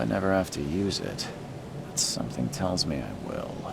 I never have to use it, but something tells me I will.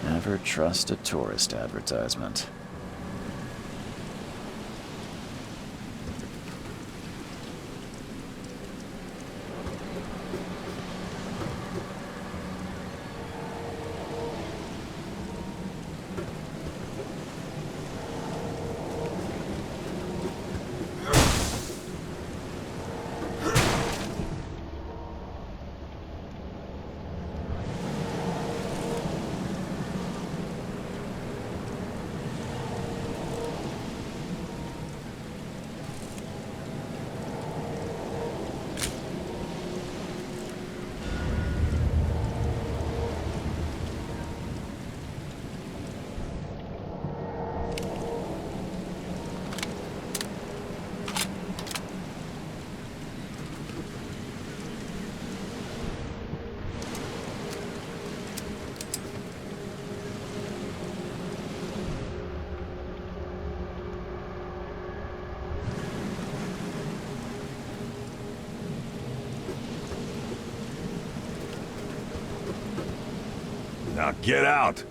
Never trust a tourist advertisement. Now get out!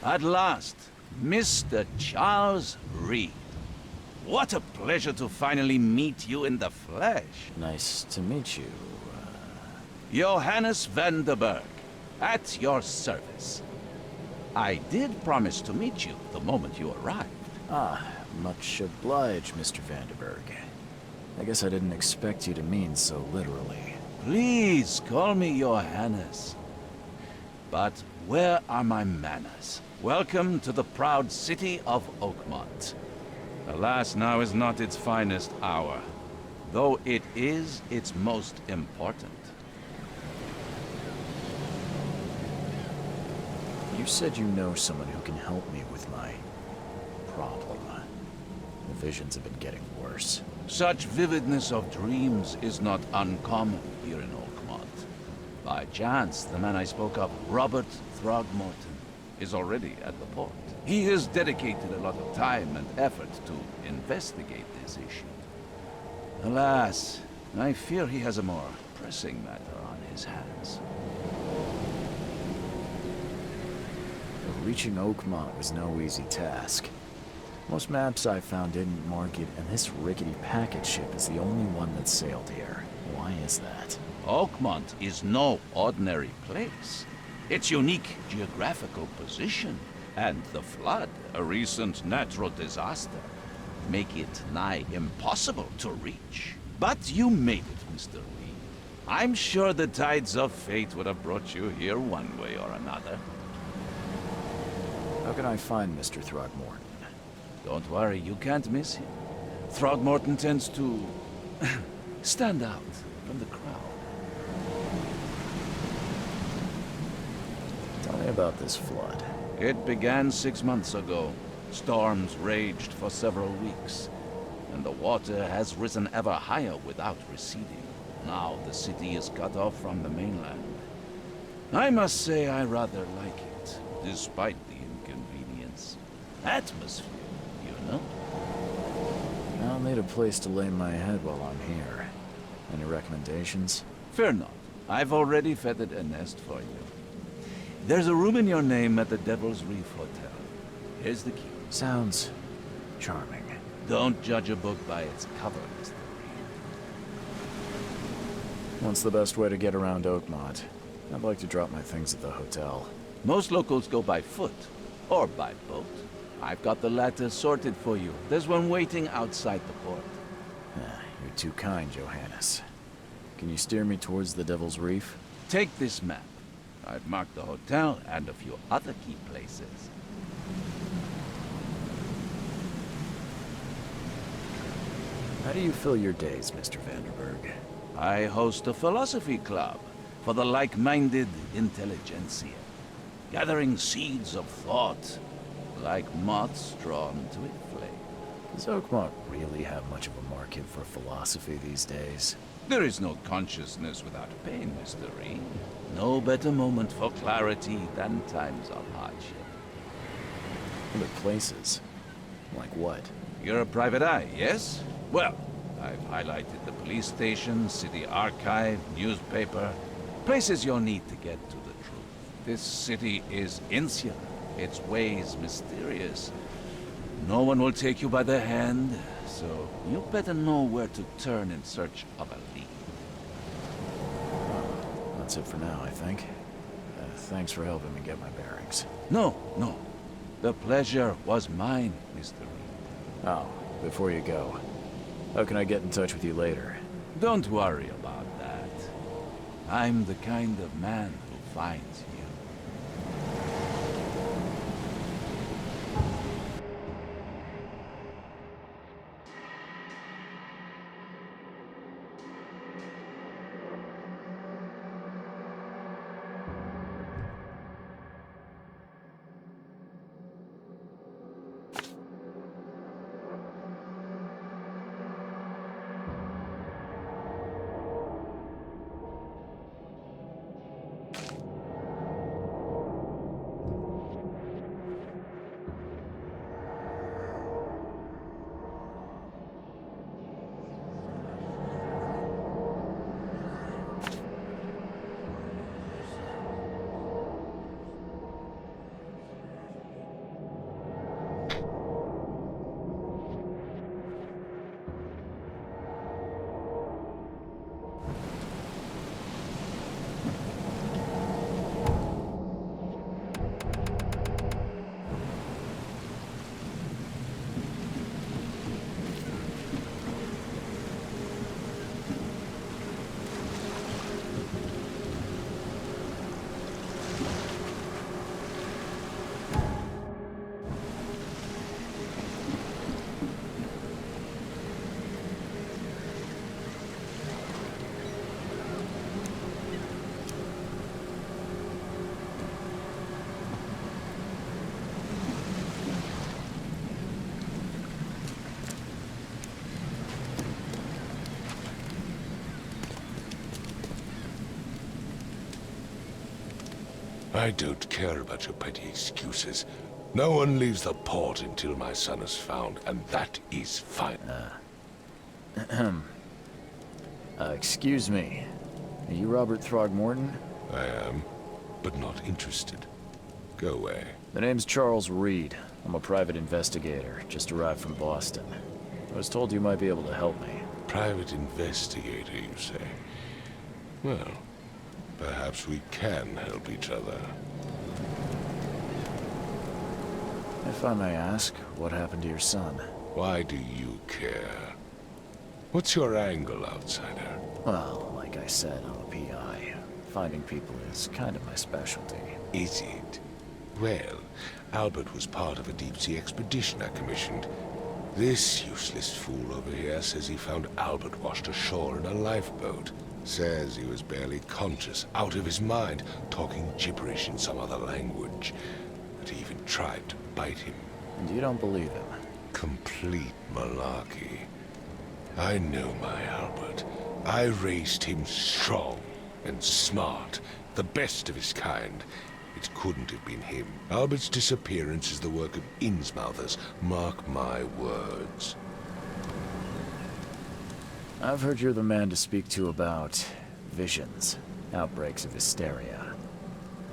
At last, Mr. Charles Reed. What a pleasure to finally meet you in the flesh. Nice to meet you. Johannes van der Berg, at your service. I did promise to meet you the moment you arrived. Ah, much obliged, Mr. Vanderberg. I guess I didn't expect you to mean so literally. Please call me Johannes. But where are my manners? Welcome to the proud city of Oakmont. Alas, now is not its finest hour, though it is its most important. You said you know someone who can help me with my problem. The visions have been getting worse. Such vividness of dreams is not uncommon here in Oakmont. By chance, the man I spoke of, Robert Throgmorton, is already at the port. He has dedicated a lot of time and effort to investigate this issue. Alas, I fear he has a more pressing matter on his hands. Reaching Oakmont was no easy task. Most maps I found didn't mark it, and this rickety packet ship is the only one that sailed here. Why is that? Oakmont is no ordinary place. Its unique geographical position and the flood, a recent natural disaster, make it nigh impossible to reach. But you made it, Mr. Reed. I'm sure the tides of fate would have brought you here one way or another. How can I find Mr. Throgmorton? Don't worry, you can't miss him. Throgmorton tends to stand out from the crowd. Tell me about this flood. It began 6 months ago. Storms raged for several weeks, and the water has risen ever higher without receding. Now the city is cut off from the mainland. I must say I rather like it, despite the inconvenience. Atmosphere, you know? I'll need a place to lay my head while I'm here. Any recommendations? Fear not. I've already feathered a nest for you. There's a room in your name at the Devil's Reef Hotel. Here's the key. Sounds charming. Don't judge a book by its cover, Mr. What's the best way to get around Oakmont? I'd like to drop my things at the hotel. Most locals go by foot, or by boat. I've got the latter sorted for you. There's one waiting outside the port. You're too kind, Johannes. Can you steer me towards the Devil's Reef? Take this map. I've marked the hotel and a few other key places. How do you fill your days, Mr. Vanderberg? I host a philosophy club for the like-minded intelligentsia, gathering seeds of thought, like moths drawn to a flame. Does Oakmont really have much of a market for philosophy these days? There is no consciousness without pain, Mr. Reed. No better moment for clarity than times of hardship. Other places? Like what? You're a private eye, yes? Well, I've highlighted the police station, city archive, newspaper. Places you'll need to get to the truth. This city is insular, its ways mysterious. No one will take you by the hand, so you better know where to turn in search of a lead. That's it for now, I think. Thanks for helping me get my bearings. No. The pleasure was mine, Mr. Reed. Oh, before you go, how can I get in touch with you later? Don't worry about that. I'm the kind of man who finds you. I don't care about your petty excuses. No one leaves the port until my son is found, and that is fine. Excuse me. Are you Robert Throgmorton? I am, but not interested. Go away. The name's Charles Reed. I'm a private investigator, just arrived from Boston. I was told you might be able to help me. Private investigator, you say? Well, perhaps we can help each other. If I may ask, what happened to your son? Why do you care? What's your angle, outsider? Well, like I said, I'm a PI. Finding people is kind of my specialty. Is it? Well, Albert was part of a deep-sea expedition I commissioned. This useless fool over here says he found Albert washed ashore in a lifeboat. Says he was barely conscious, out of his mind, talking gibberish in some other language. That he even tried to bite him. And you don't believe him? Complete malarkey. I know my Albert. I raised him strong and smart, the best of his kind. It couldn't have been him. Albert's disappearance is the work of Innsmouthers, mark my words. I've heard you're the man to speak to about visions, outbreaks of hysteria.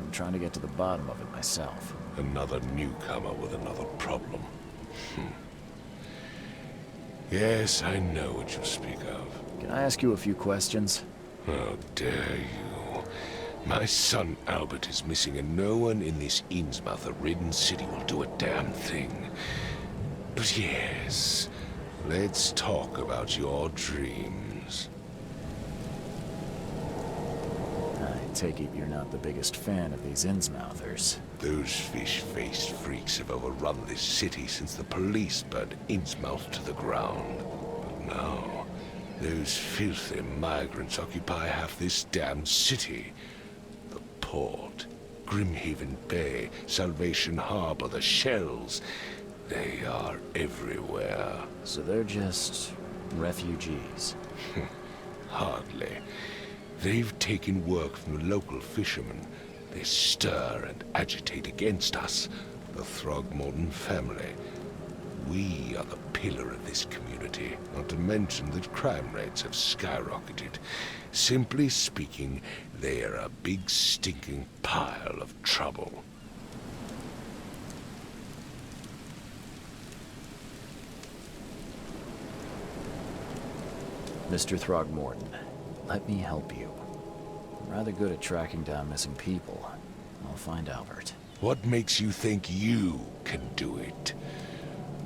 I'm trying to get to the bottom of it myself. Another newcomer with another problem. Yes, I know what you speak of. Can I ask you a few questions? How dare you? My son Albert is missing, and no one in this Innsmouth-ridden city will do a damn thing. But yes, let's talk about your dreams. I take it you're not the biggest fan of these Innsmouthers. Those fish-faced freaks have overrun this city since the police burned Innsmouth to the ground. But now, those filthy migrants occupy half this damn city. The port, Grimhaven Bay, Salvation Harbor, the shells. They are everywhere. So they're just refugees. Hardly. They've taken work from the local fishermen. They stir and agitate against us, the Throgmorton family. We are the pillar of this community, not to mention that crime rates have skyrocketed. Simply speaking, they are a big stinking pile of trouble. Mr. Throgmorton, let me help you. I'm rather good at tracking down missing people. I'll find Albert. What makes you think you can do it?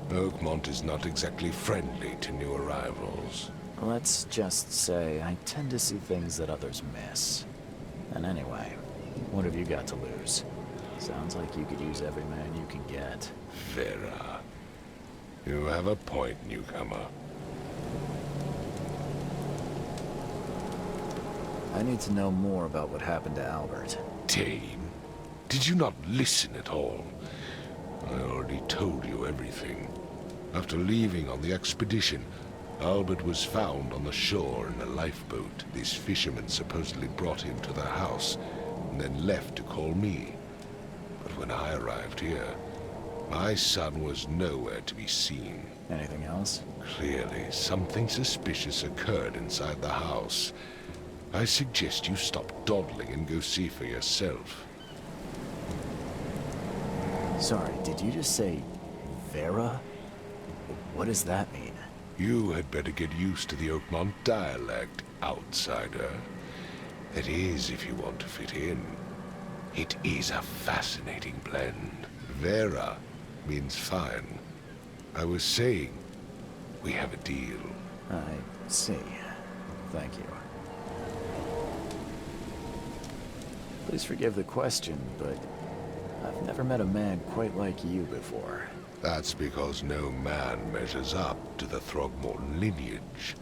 Oakmont is not exactly friendly to new arrivals. Let's just say I tend to see things that others miss. And anyway, what have you got to lose? Sounds like you could use every man you can get. Vera. You have a point, newcomer. I need to know more about what happened to Albert. Dane, did you not listen at all? I already told you everything. After leaving on the expedition, Albert was found on the shore in a lifeboat. These fishermen supposedly brought him to their house, and then left to call me. But when I arrived here, my son was nowhere to be seen. Anything else? Clearly, something suspicious occurred inside the house. I suggest you stop dawdling and go see for yourself. Sorry, did you just say Vera? What does that mean? You had better get used to the Oakmont dialect, outsider. That is, if you want to fit in. It is a fascinating blend. Vera means fine. I was saying, we have a deal. I see. Thank you. Please forgive the question, but I've never met a man quite like you before. That's because no man measures up to the Throgmorton lineage.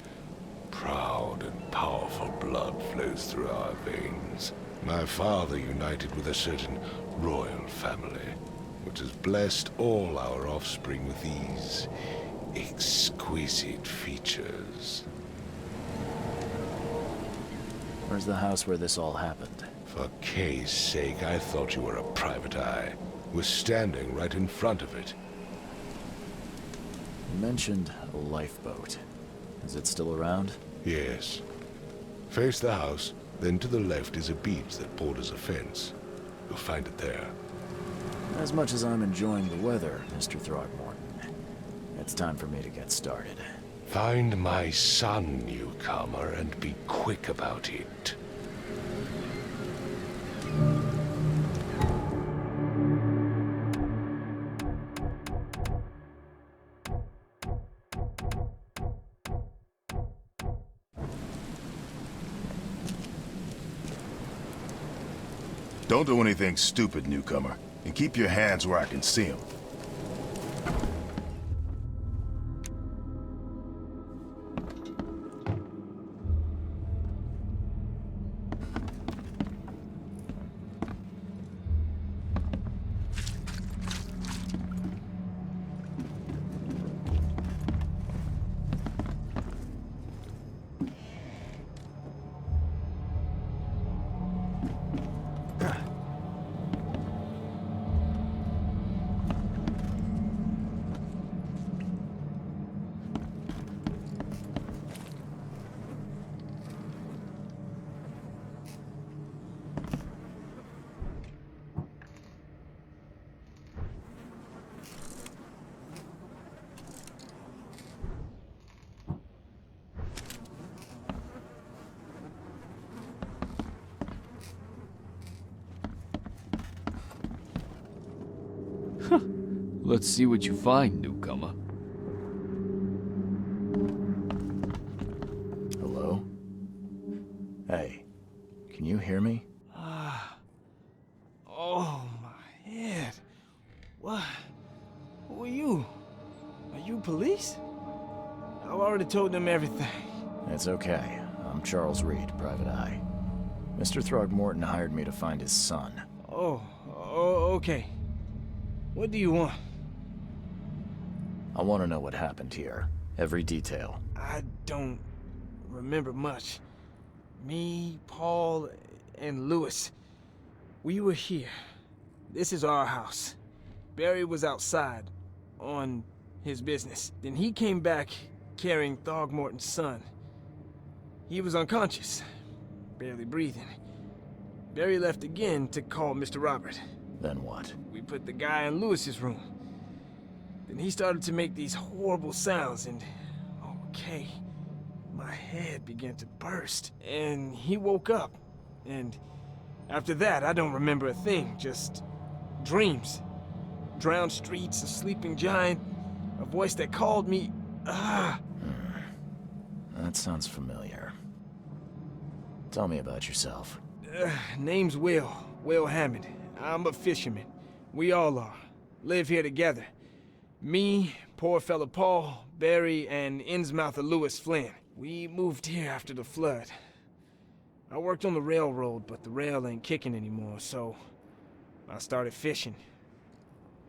Proud and powerful blood flows through our veins. My father united with a certain royal family, which has blessed all our offspring with these exquisite features. Where's the house where this all happened? For Kay's sake, I thought you were a private eye. We're standing right in front of it. You mentioned a lifeboat. Is it still around? Yes. Face the house, then to the left is a beach that borders a fence. You'll find it there. As much as I'm enjoying the weather, Mr. Throgmorton, it's time for me to get started. Find my son, newcomer, and be quick about it. Don't do anything stupid, newcomer. And keep your hands where I can see them. Let's see what you find, newcomer. Hello? Hey, can you hear me? Oh, my head. What? Who are you? Are you police? I've already told them everything. It's okay. I'm Charles Reed, Private Eye. Mr. Throgmorton hired me to find his son. Oh, okay. What do you want? I want to know what happened here. Every detail. I don't remember much. Me, Paul, and Lewis. We were here. This is our house. Barry was outside, on his business. Then he came back carrying Throgmorton's son. He was unconscious, barely breathing. Barry left again to call Mr. Robert. Then what? We put the guy in Lewis's room. Then he started to make these horrible sounds and... okay, my head began to burst. And he woke up. And after that, I don't remember a thing, just dreams. Drowned streets, a sleeping giant, a voice that called me... That sounds familiar. Tell me about yourself. Name's Will Hammond. I'm a fisherman. We all are. Live here together. Me, poor fella Paul, Barry, and Innsmouther Lewis Flynn. We moved here after the flood. I worked on the railroad, but the rail ain't kicking anymore, so I started fishing.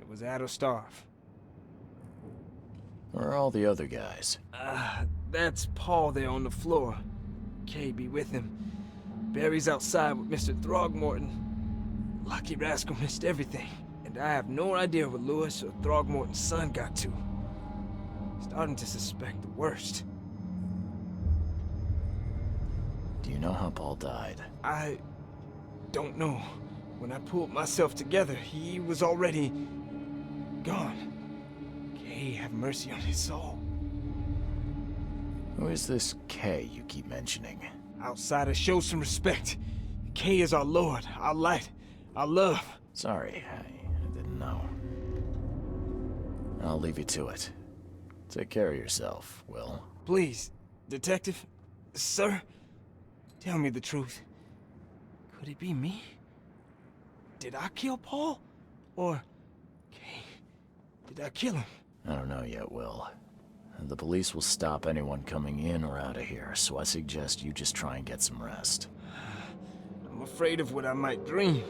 It was add or starve. Where are all the other guys? That's Paul there on the floor. Kay be with him. Barry's outside with Mr. Throgmorton. Lucky rascal missed everything. And I have no idea what Lewis or Throgmorton's son got to. Starting to suspect the worst. Do you know how Paul died? I don't know. When I pulled myself together, he was already gone. Kay have mercy on his soul. Who is this Kay you keep mentioning? Outsiders, show some respect. Kay is our lord, our light, our love. Sorry, I didn't know. I'll leave you to it. Take care of yourself, Will. Please, detective, sir, tell me the truth. Could it be me? Did I kill Paul? Or, Kay, did I kill him? I don't know yet, Will. The police will stop anyone coming in or out of here, so I suggest you just try and get some rest. I'm afraid of what I might dream.